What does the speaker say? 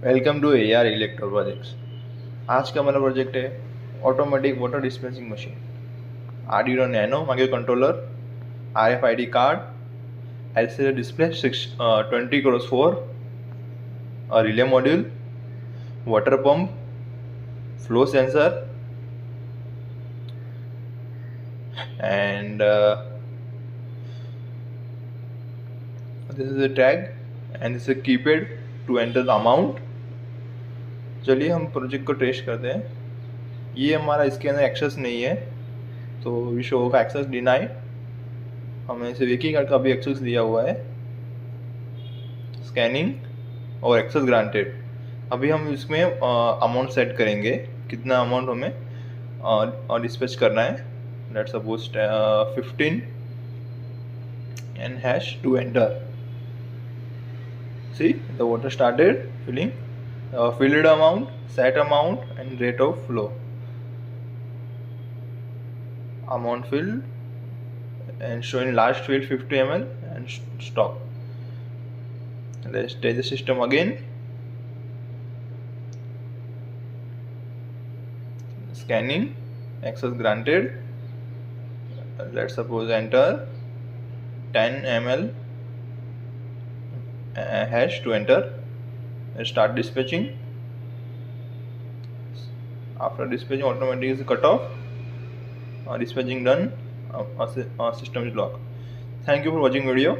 Welcome to AR electro projects. आज का हमारा प्रोजेक्ट है automatic water dispensing machine, Arduino Nano micro controller, RFID card, LCD display 20x4, relay module, water pump, flow sensor and this is a tag and this is a keypad to enter the amount। चलिए हम project को trace करते हैं। ये हमारा इसके अंदर access नहीं है तो वी शो का एक्सेस डिनाई, हमें सिर्फ एक ही कार्ड का भी एक्सेस दिया हुआ है, स्कैनिंग और एक्सेस ग्रांटेड। अभी हम इसमें अमाउंट सेट करेंगे, कितना अमाउंट हमें डिस्पैच करना है। Let's suppose 15 and hash to enter। See the water started filling, filled amount, set amount and rate of flow। Amount filled and showing last fill 50 ml and stop। Let's test the system again। Scanning, access granted। Let's suppose enter 10 ml hash to enter and start dispatching। After dispatching, automatically is cut off, dispatching done, system is locked। Thank you for watching video।